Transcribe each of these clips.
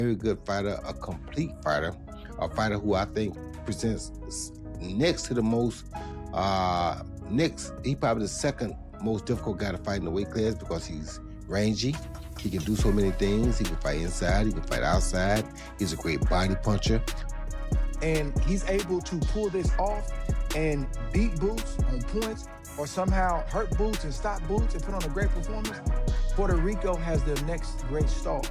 Very good fighter, a complete fighter, a fighter who I think presents next to the most, he probably the second most difficult guy to fight in the weight class because he's rangy. He can do so many things. He can fight inside, he can fight outside. He's a great body puncher. And he's able to pull this off and beat Boots on points or somehow hurt Boots and stop Boots and put on a great performance. Puerto Rico has their next great star.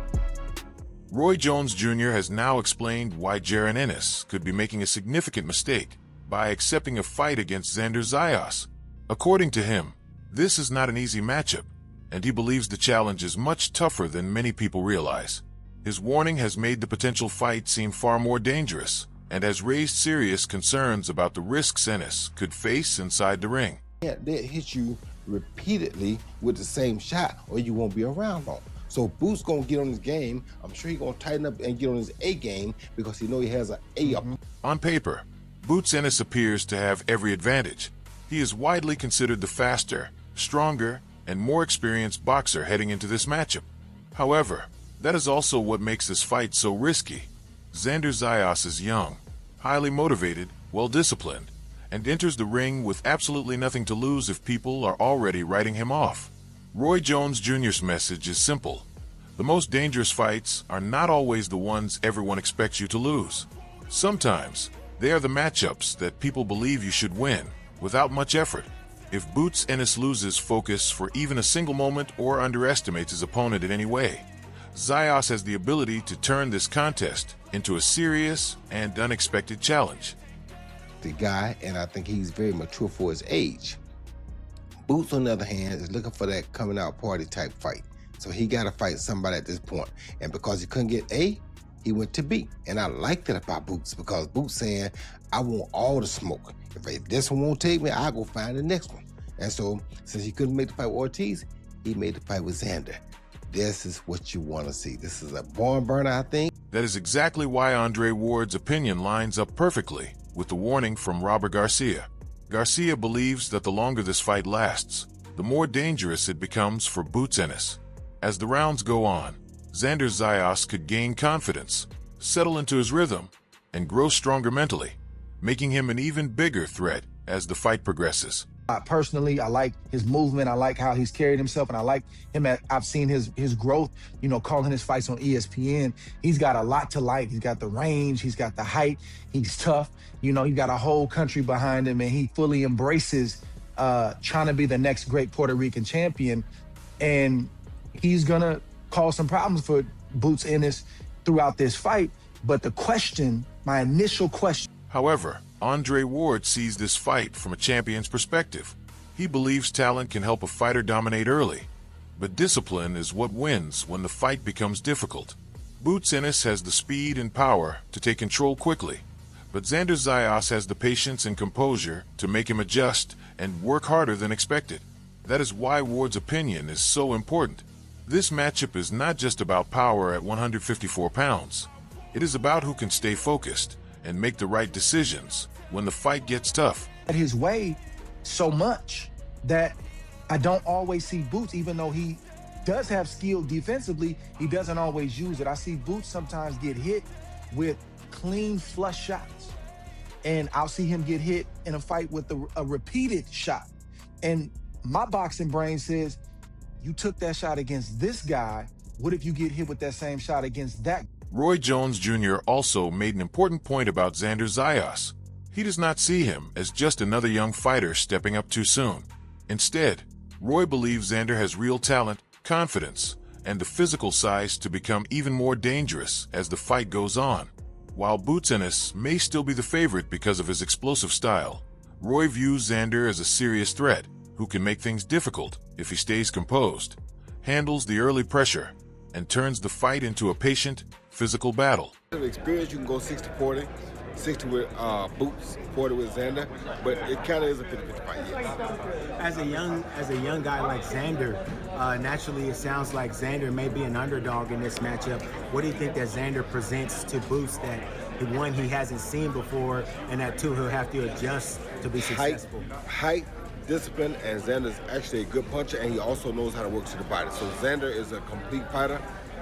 Roy Jones Jr. has now explained why Jaron Ennis could be making a significant mistake by accepting a fight against Xander Zayas. According to him, this is not an easy matchup, and he believes the challenge is much tougher than many people realize. His warning has made the potential fight seem far more dangerous and has raised serious concerns about the risks Ennis could face inside the ring. They'll hit you repeatedly with the same shot or you won't be around long. So Boots gonna get on his game. I'm sure he's gonna tighten up and get on his A game because he knows he has an A up. On paper, Boots Ennis appears to have every advantage. He is widely considered the faster, stronger, and more experienced boxer heading into this matchup. However, that is also what makes this fight so risky. Xander Zayas is young, highly motivated, well-disciplined, and enters the ring with absolutely nothing to lose if people are already writing him off. Roy Jones Jr.'s message is simple. The most dangerous fights are not always the ones everyone expects you to lose. Sometimes, they are the matchups that people believe you should win, without much effort. If Boots Ennis loses focus for even a single moment or underestimates his opponent in any way, Zayas has the ability to turn this contest into a serious and unexpected challenge. The guy, and I think he's very mature for his age. Boots, on the other hand, is looking for that coming out party type fight. So he got to fight somebody at this point. And because he couldn't get A, he went to B. And I like that about Boots because Boots saying, I want all the smoke. If this one won't take me, I'll go find the next one. And so since he couldn't make the fight with Ortiz, he made the fight with Xander. This is what you want to see. This is a barn burner, I think. That is exactly why Andre Ward's opinion lines up perfectly with the warning from Robert Garcia. Garcia believes that the longer this fight lasts, the more dangerous it becomes for Boots Ennis. As the rounds go on, Xander Zayas could gain confidence, settle into his rhythm, and grow stronger mentally, making him an even bigger threat as the fight progresses. Personally, I like his movement. I like how he's carried himself, and I like him. I've seen his growth, calling his fights on ESPN. He's got a lot to like. He's got the range. He's got the height. He's tough. He's got a whole country behind him, and he fully embraces trying to be the next great Puerto Rican champion. And he's going to cause some problems for Boots Ennis throughout this fight. But my initial question. However, Andre Ward sees this fight from a champion's perspective. He believes talent can help a fighter dominate early, but discipline is what wins when the fight becomes difficult. Boots Ennis has the speed and power to take control quickly, but Xander Zayas has the patience and composure to make him adjust and work harder than expected. That is why Ward's opinion is so important. This matchup is not just about power at 154 pounds. It is about who can stay focused and make the right decisions when the fight gets tough. His way so much that I don't always see Boots, even though he does have skill defensively, he doesn't always use it. I see Boots sometimes get hit with clean flush shots, and I'll see him get hit in a fight with a repeated shot. And my boxing brain says, you took that shot against this guy, what if you get hit with that same shot against that? Roy Jones Jr. also made an important point about Xander Zayas. He does not see him as just another young fighter stepping up too soon. Instead, Roy believes Xander has real talent, confidence, and the physical size to become even more dangerous as the fight goes on. While Boots Ennis may still be the favorite because of his explosive style, Roy views Xander as a serious threat who can make things difficult if he stays composed, handles the early pressure, and turns the fight into a patient, physical battle. The experience, you can go 60-40, 60 with Boots, 40 with Xander, but it kind of is a 50-50 fight, yes. As a young guy like Xander, naturally it sounds like Xander may be an underdog in this matchup. What do you think that Xander presents to Boots that, one, he hasn't seen before, and that, two, he'll have to adjust to be successful? Height, discipline, and Xander's actually a good puncher, and he also knows how to work to the body. So Xander is a complete fighter.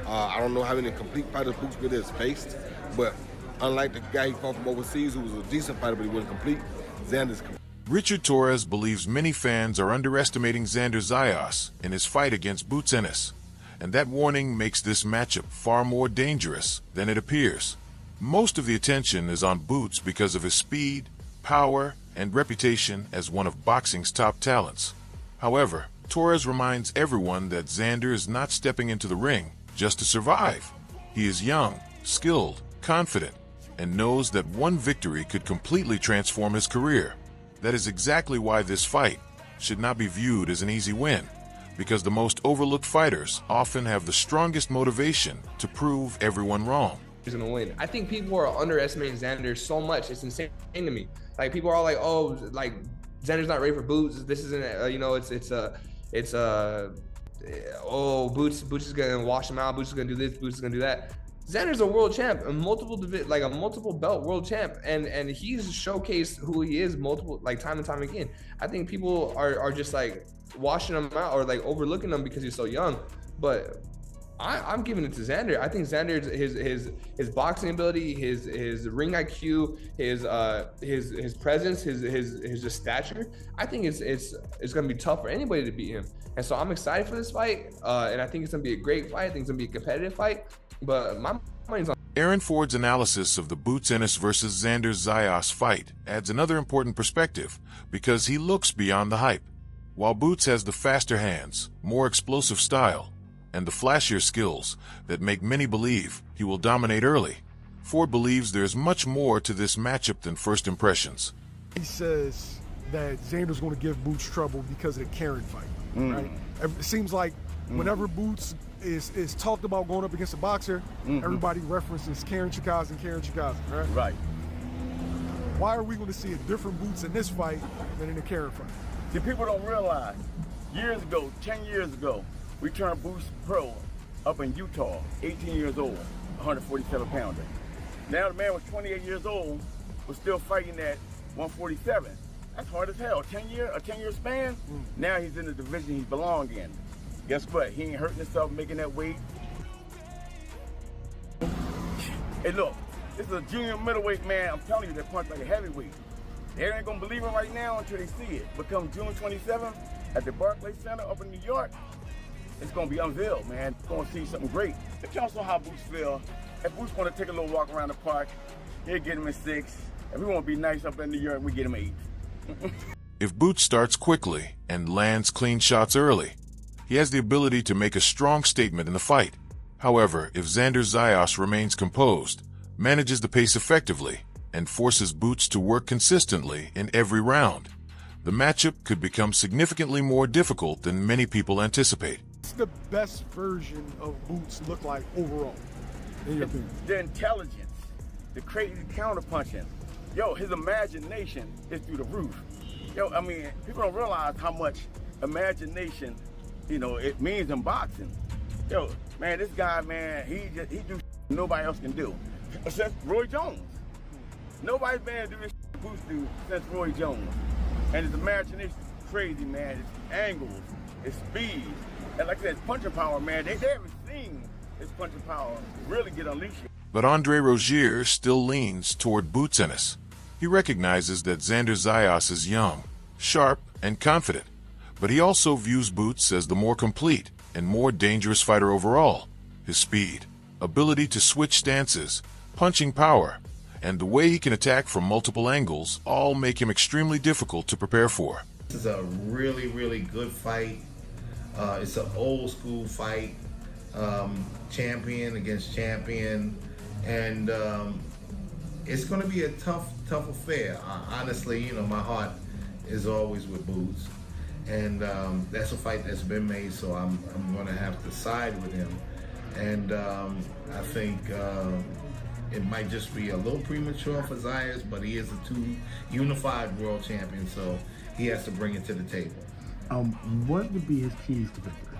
I don't know how many complete fighters Boots really has faced, but unlike the guy he fought from overseas who was a decent fighter but he wasn't complete, Xander's complete. Richard Torres believes many fans are underestimating Xander Zayas in his fight against Boots Ennis, and that warning makes this matchup far more dangerous than it appears. Most of the attention is on Boots because of his speed, power, and reputation as one of boxing's top talents. However, Torres reminds everyone that Xander is not stepping into the ring just to survive. He is young, skilled, confident, and knows that one victory could completely transform his career. That is exactly why this fight should not be viewed as an easy win, because the most overlooked fighters often have the strongest motivation to prove everyone wrong. He's gonna win. I think people are underestimating Xander so much. It's insane to me. Like, people are all like, oh, like, Xander's not ready for Boots. This isn't, you know, oh, Boots is gonna wash him out. Boots is gonna do this. Boots is gonna do that. Xander's a world champ, a multiple belt world champ, and he's showcased who he is time and time again. I think people are just like washing him out or like overlooking him because he's so young. But I'm giving it to Xander. I think Xander's his boxing ability, his ring IQ, his presence, his just stature. I think it's gonna be tough for anybody to beat him. And so I'm excited for this fight, and I think it's gonna be a great fight. I think it's gonna be a competitive fight. But my money's on. Aaron Ford's analysis of the Boots Ennis versus Xander Zayas fight adds another important perspective because he looks beyond the hype. While Boots has the faster hands, more explosive style, and the flashier skills that make many believe he will dominate early, Ford believes there's much more to this matchup than first impressions. He says that Xander's going to give Boots trouble because of the Karen fight, right? It seems like whenever Boots is talked about going up against a boxer, everybody references Karen Chikaze, right? Right. Why are we going to see a different Boots in this fight than in the Karen fight? See, people don't realize, years ago, 10 years ago, we turned Boots pro up in Utah, 18 years old, 147 pounder. Now the man was 28 years old, was still fighting at 147. That's hard as hell. A 10-year span. Now he's in the division he belongs in. Guess what? He ain't hurting himself making that weight. Hey, look, this is a junior middleweight man. I'm telling you, that punch like a heavyweight. They ain't gonna believe it right now until they see it. But come June 27th at the Barclays Center up in New York, it's gonna be unveiled, man. You're gonna see something great. It tells us how Boots feel. If Boots wanna take a little walk around the park, he'll get him in 6. If we wanna be nice up in New York, we get him 8. If Boots starts quickly and lands clean shots early, he has the ability to make a strong statement in the fight. However, if Xander Zayas remains composed, manages the pace effectively, and forces Boots to work consistently in every round, the matchup could become significantly more difficult than many people anticipate. What's the best version of Boots look like overall, in your opinion? The intelligence, the crazy counterpunching. Yo, his imagination is through the roof. Yo, I mean, people don't realize how much imagination, you know, it means in boxing. Yo, man, this guy, man, he do nobody else can do. Since Roy Jones. Nobody's been able to do this Boots do since Roy Jones. And his imagination is crazy, man. His angles, his speed. And like I said, his punching power, man, they haven't seen his punching power really get unleashed. But Andre Rozier still leans toward Boots Ennis. He recognizes that Xander Zayas is young, sharp, and confident, but he also views Boots as the more complete and more dangerous fighter overall. His speed, ability to switch stances, punching power, and the way he can attack from multiple angles all make him extremely difficult to prepare for. This is a really, really good fight. It's an old school fight, champion against champion, and it's going to be a tough affair. Honestly, you know, my heart is always with Boots, and that's a fight that's been made, so I'm going to have to side with him. And I think it might just be a little premature for Zayas, but he is a unified world champion, so he has to bring it to the table. What would be his keys to victory?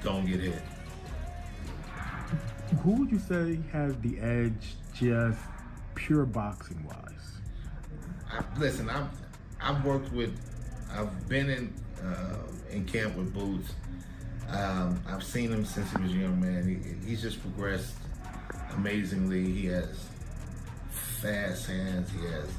Don't get hit. Who would you say has the edge, just pure boxing wise? Listen, I've been in camp with Boots. I've seen him since he was a young man. He's just progressed amazingly. He has fast hands. He has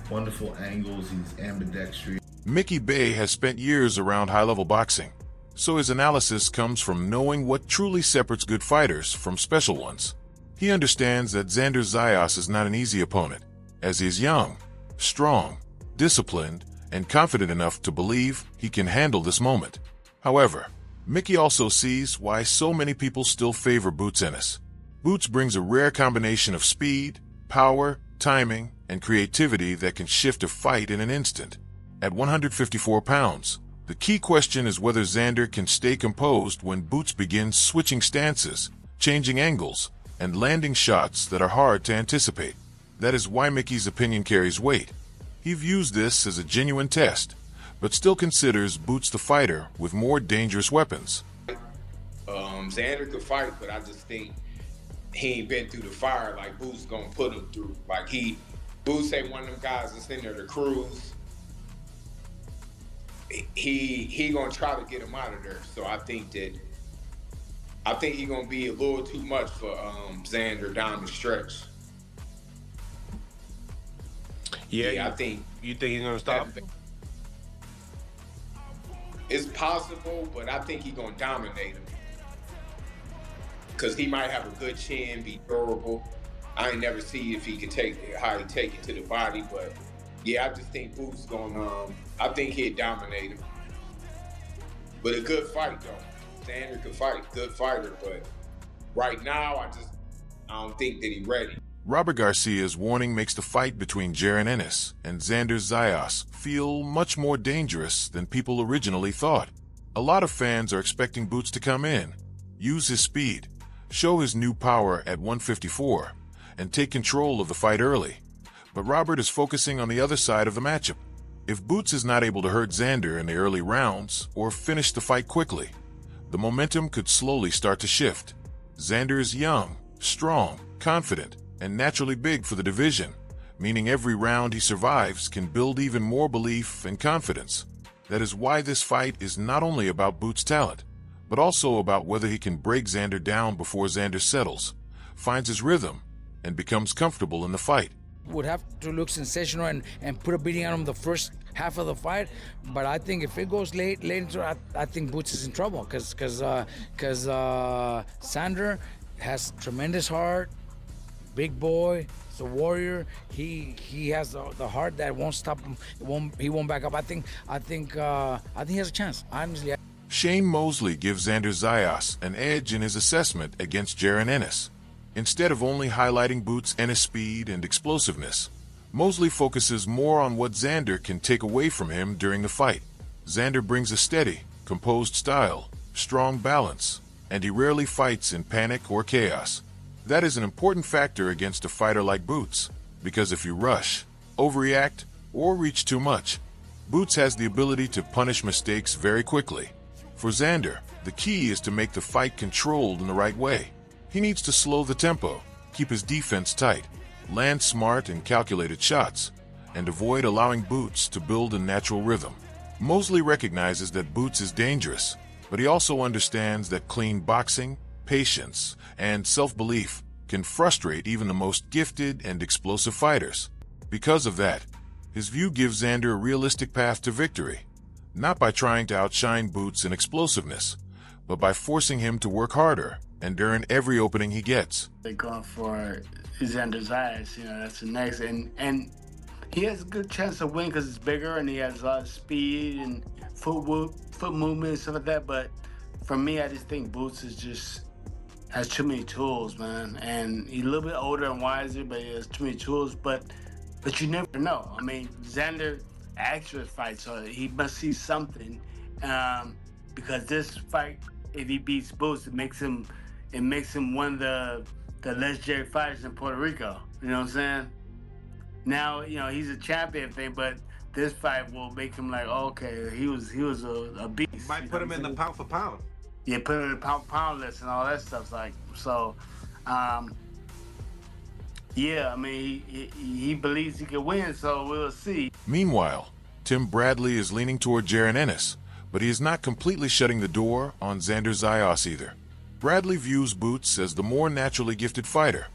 wonderful angles. He's ambidextrous. Mickey Bay has spent years around high-level boxing, so his analysis comes from knowing what truly separates good fighters from special ones. He understands that Xander Zayas is not an easy opponent, as he is young, strong, disciplined, and confident enough to believe he can handle this moment. However, Mickey also sees why so many people still favor Boots Ennis. Boots brings a rare combination of speed, power, timing, and creativity that can shift a fight in an instant. At 154 pounds, the key question is whether Xander can stay composed when Boots begins switching stances, changing angles, and landing shots that are hard to anticipate. That is why Mickey's opinion carries weight. He views this as a genuine test, but still considers Boots the fighter with more dangerous weapons. Xander could fight, but I just think he ain't been through the fire like Boots gonna put him through. Like Boots ain't one of them guys that's in there to cruise. He gonna try to get him out of there. So I think he gonna be a little too much for Xander down the stretch. Yeah, I think. You think he's gonna stop? It's possible, but I think he's gonna dominate him. Cause he might have a good chin, be durable. I ain't never see if he can how he take it to the body, but yeah, I just think Boots gonna. I think he'd dominate him. But a good fight though. Xander could fight, good fighter, but right now I don't think that he's ready. Robert Garcia's warning makes the fight between Jaron Ennis and Xander Zayas feel much more dangerous than people originally thought. A lot of fans are expecting Boots to come in, use his speed, show his new power at 154, and take control of the fight early. But Robert is focusing on the other side of the matchup. If Boots is not able to hurt Xander in the early rounds or finish the fight quickly, the momentum could slowly start to shift. Xander is young, strong, confident, and naturally big for the division, meaning every round he survives can build even more belief and confidence. That is why this fight is not only about Boots' talent, but also about whether he can break Xander down before Xander settles, finds his rhythm, and becomes comfortable in the fight. Would have to look sensational and put a beating on him the first half of the fight, but I think if it goes late into, I think Boots is in trouble because Xander has tremendous heart, big boy, he's a warrior. He has the heart that won't stop him. He won't back up. I think he has a chance. Honestly. Shane Mosley gives Xander Zayas an edge in his assessment against Jaron Ennis. Instead of only highlighting Boots' Ennis speed and explosiveness, Mosley focuses more on what Xander can take away from him during the fight. Xander brings a steady, composed style, strong balance, and he rarely fights in panic or chaos. That is an important factor against a fighter like Boots, because if you rush, overreact, or reach too much, Boots has the ability to punish mistakes very quickly. For Xander, the key is to make the fight controlled in the right way. He needs to slow the tempo, keep his defense tight, land smart and calculated shots, and avoid allowing Boots to build a natural rhythm. Mosley recognizes that Boots is dangerous, but he also understands that clean boxing, patience, and self-belief can frustrate even the most gifted and explosive fighters. Because of that, his view gives Xander a realistic path to victory, not by trying to outshine Boots in explosiveness, but by forcing him to work harder and earn every opening he gets. They're going for Xander Zayas, that's the next, and he has a good chance to win because it's bigger and he has a lot of speed and foot movement and stuff like that. But for me, I just think Boots has too many tools, man, and he's a little bit older and wiser, but he has too many tools. But you never know. I mean, Xander actually fights, so he must see something, because this fight, if he beats Boots, it makes him one of the legendary fighters in Puerto Rico. You know what I'm saying? Now, he's a champion thing, but this fight will make him like, okay, he was a beast. Might put him in the pound for pound. Yeah, put him in the pound for pound list and all that stuff. Yeah, I mean, he believes he can win, so we'll see. Meanwhile, Tim Bradley is leaning toward Jaron Ennis, but he is not completely shutting the door on Xander Zayas either. Bradley views Boots as the more naturally gifted fighter,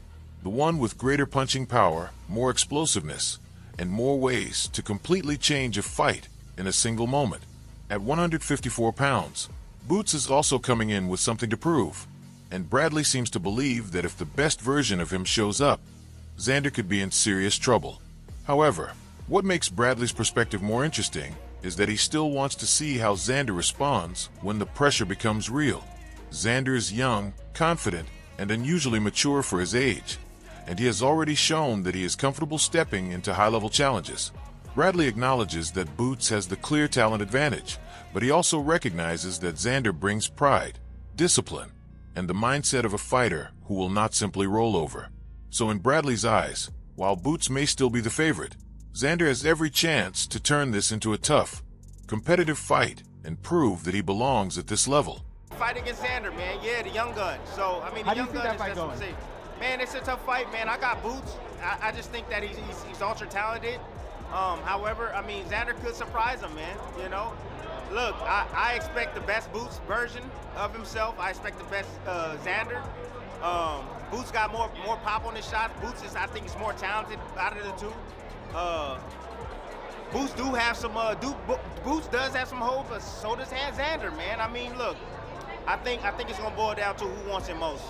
the one with greater punching power, more explosiveness, and more ways to completely change a fight in a single moment. At 154 pounds, Boots is also coming in with something to prove, and Bradley seems to believe that if the best version of him shows up, Xander could be in serious trouble. However, what makes Bradley's perspective more interesting is that he still wants to see how Xander responds when the pressure becomes real. Xander is young, confident, and unusually mature for his age, and he has already shown that he is comfortable stepping into high-level challenges. Bradley acknowledges that Boots has the clear talent advantage, but he also recognizes that Xander brings pride, discipline, and the mindset of a fighter who will not simply roll over. So in Bradley's eyes, while Boots may still be the favorite, Xander has every chance to turn this into a tough, competitive fight and prove that he belongs at this level. Fight against Xander, man. Yeah, the young gun. So, I mean, the young gun is just what I'm saying. Man, it's a tough fight, man. I got Boots. I just think that he's ultra talented. However, I mean, Xander could surprise him, man. You know, look, I expect the best Boots version of himself. I expect the best Xander. Boots got more pop on his shots. Boots is, I think, is more talented out of the two. Boots do have some. Boots does have some hope, but so does Xander, man. I mean, look, I think it's gonna boil down to who wants it most.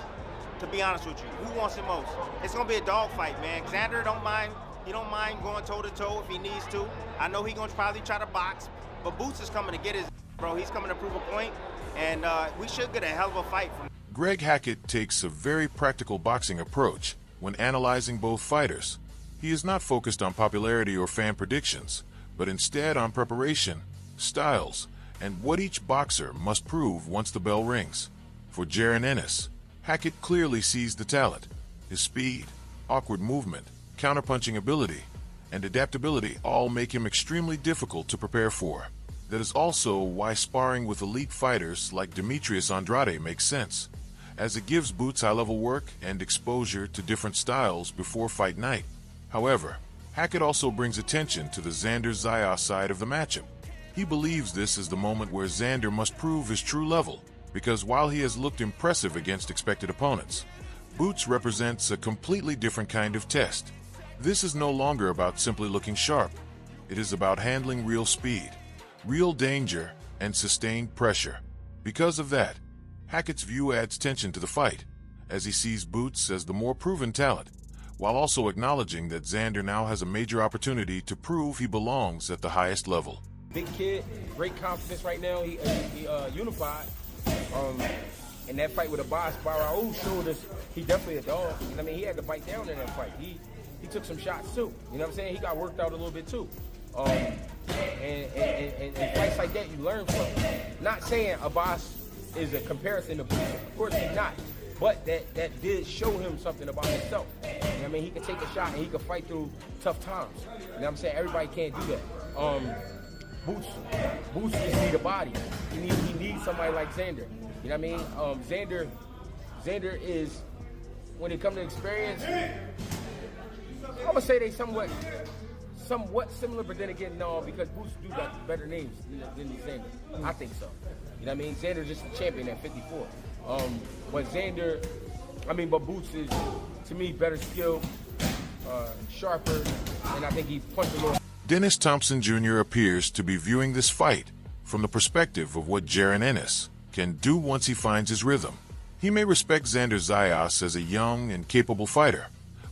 To be honest with you, who wants it most? It's gonna be a dogfight, man. Xander don't mind. He don't mind going toe to toe if he needs to. I know he's gonna probably try to box, but Boots is coming to get his bro. He's coming to prove a point, and we should get a hell of a fight from. Greg Hackett takes a very practical boxing approach when analyzing both fighters. He is not focused on popularity or fan predictions, but instead on preparation, styles, and what each boxer must prove once the bell rings. For Jaron Ennis, Hackett clearly sees the talent. His speed, awkward movement, counterpunching ability, and adaptability all make him extremely difficult to prepare for. That is also why sparring with elite fighters like Demetrius Andrade makes sense, as it gives Boots high-level work and exposure to different styles before fight night. However, Hackett also brings attention to the Xander Zayas side of the matchup. He believes this is the moment where Xander must prove his true level, because while he has looked impressive against expected opponents, Boots represents a completely different kind of test. This is no longer about simply looking sharp. It is about handling real speed, real danger, and sustained pressure. Because of that, Hackett's view adds tension to the fight, as he sees Boots as the more proven talent, while also acknowledging that Xander now has a major opportunity to prove he belongs at the highest level. Big kid, great confidence right now. He unified. And that fight with Abbas Barraou showed us he definitely a dog. I mean, he had to bite down in that fight. He took some shots too. You know what I'm saying? He got worked out a little bit too. And fights like that you learn from. Not saying Abbas is a comparison to Boots. Of course he's not. But that did show him something about himself. You know what I mean? He can take a shot and he can fight through tough times. You know what I'm saying? Everybody can't do that. Boots just need a body. He needs somebody like Xander. You know what I mean? Xander is, when it comes to experience, I'm gonna say they somewhat similar, but then again, no, because Boots do got better names than Xander. I think so. You know what I mean? Xander's just a champion at 54. But Boots is, to me, better skilled, sharper, and I think he punched a little. Dennis Thompson Jr. appears to be viewing this fight from the perspective of what Jaron Ennis can do once he finds his rhythm. He may respect Xander Zayas as a young and capable fighter,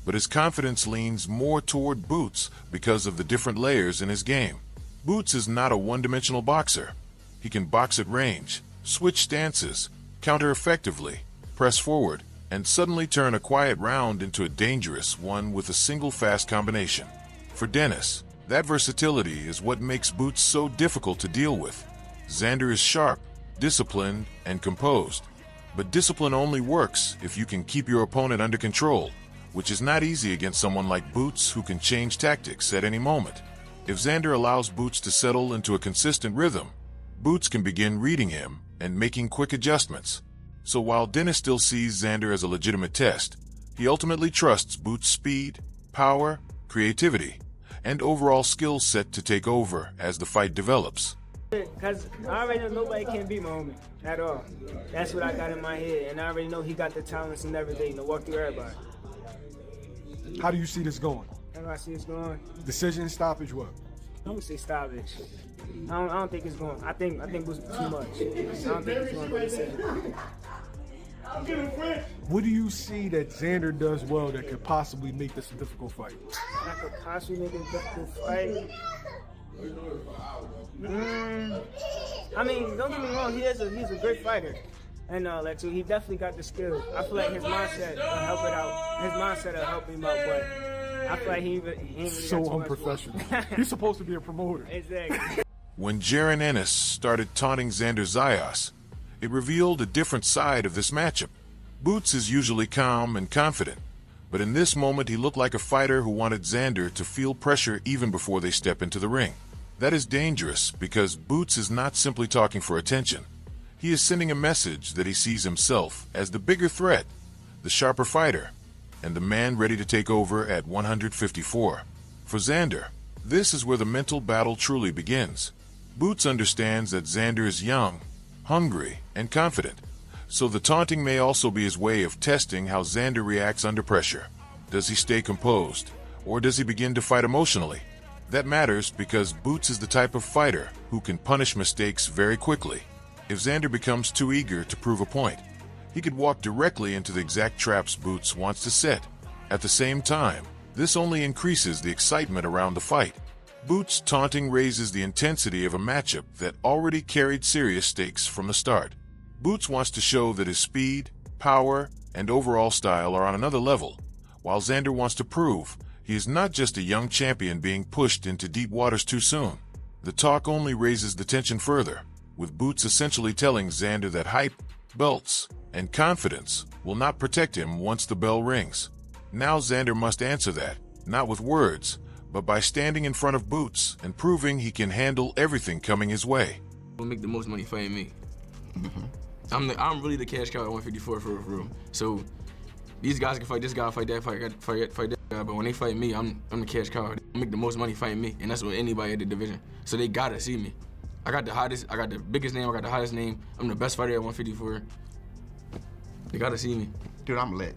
but his confidence leans more toward Boots because of the different layers in his game. Boots is not a one-dimensional boxer. He can box at range, switch stances, counter effectively, press forward, and suddenly turn a quiet round into a dangerous one with a single fast combination. For Dennis, that versatility is what makes Boots so difficult to deal with. Xander is sharp, disciplined, and composed. But discipline only works if you can keep your opponent under control, which is not easy against someone like Boots who can change tactics at any moment. If Xander allows Boots to settle into a consistent rhythm, Boots can begin reading him and making quick adjustments. So while Dennis still sees Xander as a legitimate test, he ultimately trusts Boots' speed, power, creativity, and overall skill set to take over as the fight develops. Because I already know nobody can beat my homie at all. That's what I got in my head. And I already know he got the talents and everything to walk through everybody. How do you see this going? How do I see this going? Decision, stoppage, what? I'm gonna say stoppage. I don't think it's going. I think Boots too much. I don't think it's going to decision. What do you see that Xander does well that could possibly make this a difficult fight? That could possibly make it a difficult fight. I mean, don't get me wrong. He's a great fighter, and he definitely got the skill. I feel like his mindset will help it out. His mindset will help him out, but I feel like he ain't really so got too unprofessional. He's supposed to be a promoter. Exactly. When Jaron Ennis started taunting Xander Zayas, it revealed a different side of this matchup. Boots is usually calm and confident, but in this moment he looked like a fighter who wanted Xander to feel pressure even before they step into the ring. That is dangerous because Boots is not simply talking for attention. He is sending a message that he sees himself as the bigger threat, the sharper fighter, and the man ready to take over at 154. For Xander, this is where the mental battle truly begins. Boots understands that Xander is young, hungry, and confident, so the taunting may also be his way of testing how Xander reacts under pressure. Does he stay composed, or does he begin to fight emotionally? That matters because Boots is the type of fighter who can punish mistakes very quickly. If Xander becomes too eager to prove a point, he could walk directly into the exact traps Boots wants to set. At the same time, this only increases the excitement around the fight. Boots' taunting raises the intensity of a matchup that already carried serious stakes from the start. Boots wants to show that his speed, power, and overall style are on another level, while Xander wants to prove he is not just a young champion being pushed into deep waters too soon. The talk only raises the tension further, with Boots essentially telling Xander that hype, belts, and confidence will not protect him once the bell rings. Now Xander must answer that, not with words, but by standing in front of Boots and proving he can handle everything coming his way. Will make the most money fighting me. I'm really the cash cow at 154 for real. So these guys can fight this guy, fight that, fight that guy, but when they fight me, I'm the cash cow. They make the most money fighting me, and that's with anybody at the division. So they gotta see me. I got the biggest name, I got the hottest name. I'm the best fighter at 154. They gotta see me. Dude, I'm lit.